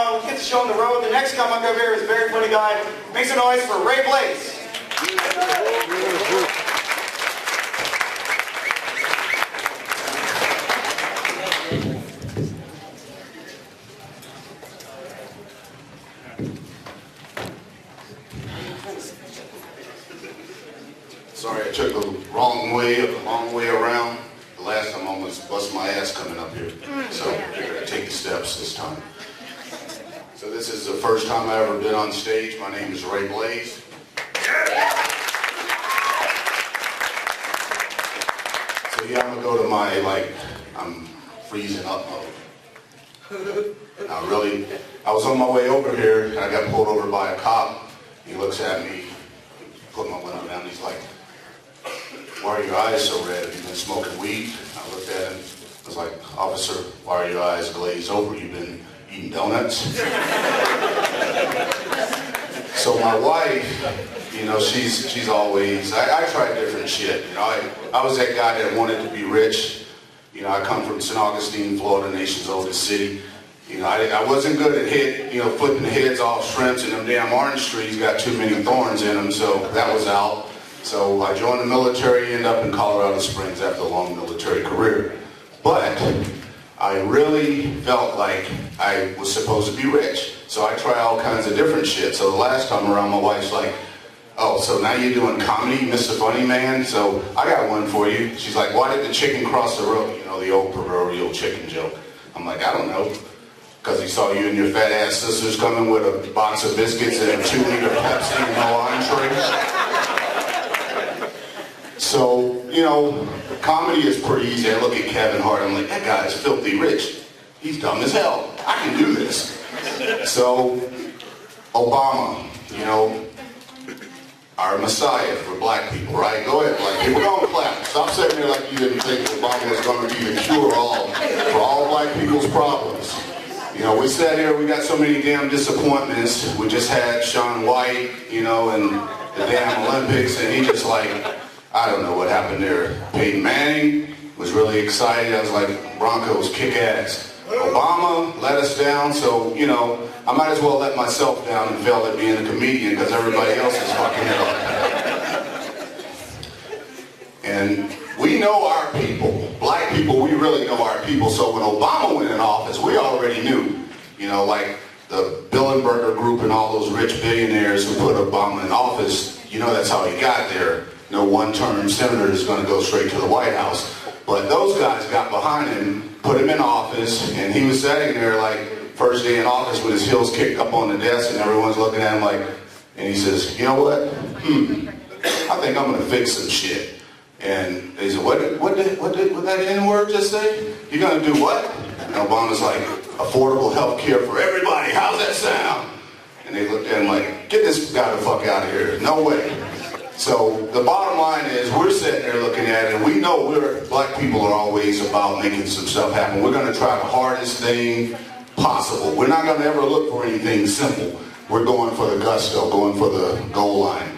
get the show on the road. The next comic up here is a very funny guy. Make some noise for Ray Blaze. Sorry, I took the wrong way, the long way around. The last time I almost bust my ass coming up here. So I figured I'd take the steps this time. So this is the first time I ever been on stage. My name is Ray Blaze. So yeah, I'm gonna go to my, I'm freezing up mode. I was on my way over here and I got pulled over by a cop. He looks at me, put my window down, he's like, "Why are your eyes so red? Have you been smoking weed?" I looked at him, I was like, "Officer, why are your eyes glazed over? You've been eating donuts?" So my wife, you know, she's always, I tried different shit, you know, I was that guy that wanted to be rich. You know, I come from St. Augustine, Florida, nation's oldest city. You know, I wasn't good at flipping the heads off shrimps, and them damn orange trees got too many thorns in them, so that was out. So I joined the military, ended up in Colorado Springs after a long military career. But I really felt like I was supposed to be rich. So I try all kinds of different shit. So the last time around, my wife's like, "Oh, so now you're doing comedy, Mr. Funny Man? So I got one for you." She's like, "Why did the chicken cross the road?" You know, the old proverbial chicken joke. I'm like, "I don't know. Because he saw you and your fat ass sisters coming with a box of biscuits and a 2-liter Pepsi and no entree." So, you know, comedy is pretty easy. I look at Kevin Hart, I'm like, that guy is filthy rich. He's dumb as hell. I can do this. So, Obama, you know, our messiah for black people, right? Go ahead, black people. Don't clap. Stop sitting there like you didn't think Obama was going to be the cure-all for all black people's problems. You know, we sat here, we got so many damn disappointments. We just had Shaun White, you know, and the damn Olympics, and he just like, I don't know what happened there. Peyton Manning was really excited. I was like, Broncos kick ass. Obama let us down, so, you know, I might as well let myself down and fail at being a comedian because everybody else is fucking it up. And we know our people. Black people, we really know our people. So when Obama went in office, we already knew, you know, like the Bilderberger Group and all those rich billionaires who put Obama in office, you know that's how he got there. No one-term senator is going to go straight to the White House. But those guys got behind him, put him in office, and he was sitting there like first day in office with his heels kicked up on the desk, and everyone's looking at him like, and he says, "You know what? I think I'm going to fix some shit." And they said, what did that N-word just say? You're going to do what? And Obama's like, affordable health care for everybody. How's that sound? And they looked at him like, get this guy the fuck out of here. No way. So the bottom line is we're sitting there looking at it, and we know black people are always about making some stuff happen. We're going to try the hardest thing possible. We're not going to ever look for anything simple. We're going for the gusto, going for the goal line.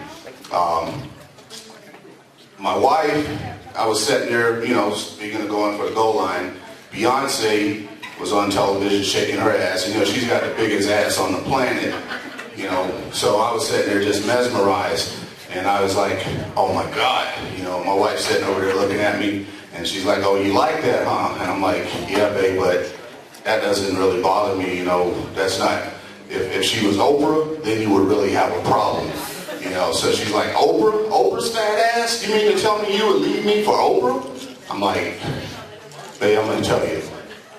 My wife, I was sitting there, you know, speaking of going for the goal line, Beyonce was on television shaking her ass. You know, she's got the biggest ass on the planet, you know. So I was sitting there just mesmerized. And I was like, oh my God. You know, my wife's sitting over there looking at me, and she's like, oh, you like that, huh? And I'm like, yeah, babe, but that doesn't really bother me, you know. That's not, if she was Oprah, then you would really have a problem. You know, so she's like, Oprah? Oprah's fat ass? You mean to tell me you would leave me for Oprah? I'm like, babe, I'm going to tell you.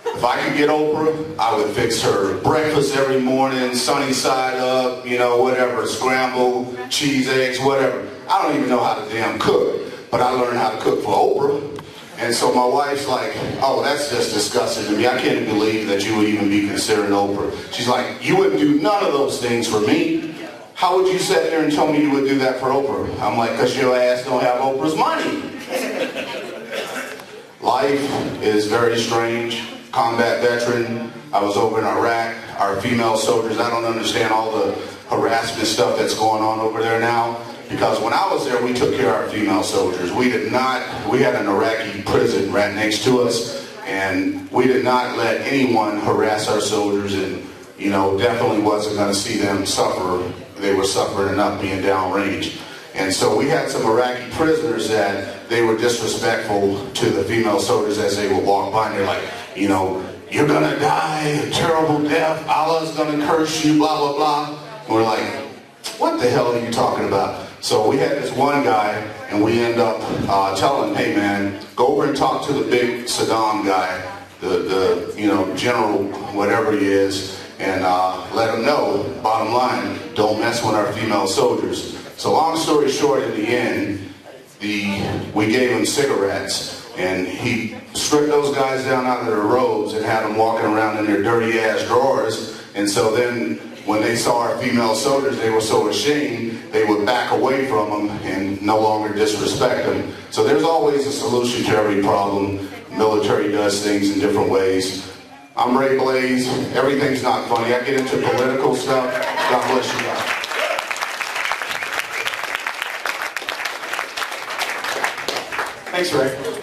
If I could get Oprah, I would fix her breakfast every morning, sunny side up, you know, whatever, scrambled, cheese, eggs, whatever. I don't even know how to damn cook, but I learned how to cook for Oprah. And so my wife's like, oh, that's just disgusting to me. I can't believe that you would even be considering Oprah. She's like, you wouldn't do none of those things for me. How would you sit there and tell me you would do that for Oprah? I'm like, because your ass don't have Oprah's money. Life is very strange. Combat veteran. I was over in Iraq. Our female soldiers, I don't understand all the harassment stuff that's going on over there now. Because when I was there, we took care of our female soldiers. We had an Iraqi prison right next to us, and we did not let anyone harass our soldiers and you know, definitely wasn't going to see them suffer. They were suffering enough being downrange. And so we had some Iraqi prisoners that they were disrespectful to the female soldiers as they would walk by, and they're like, you know, you're going to die a terrible death, Allah's going to curse you, blah, blah, blah. And we're like, what the hell are you talking about? So we had this one guy, and we end up telling him, hey man, go over and talk to the big Saddam guy, the you know, general, whatever he is, and let him know, bottom line, don't mess with our female soldiers. So long story short, in the end, we gave him cigarettes, and he stripped those guys down out of their robes and had them walking around in their dirty ass drawers. And so then when they saw our female soldiers, they were so ashamed, they would back away from them and no longer disrespect them. So there's always a solution to every problem. Military does things in different ways. I'm Ray Blaze. Everything's not funny. I get into political stuff. God bless you guys. Thanks, Ray.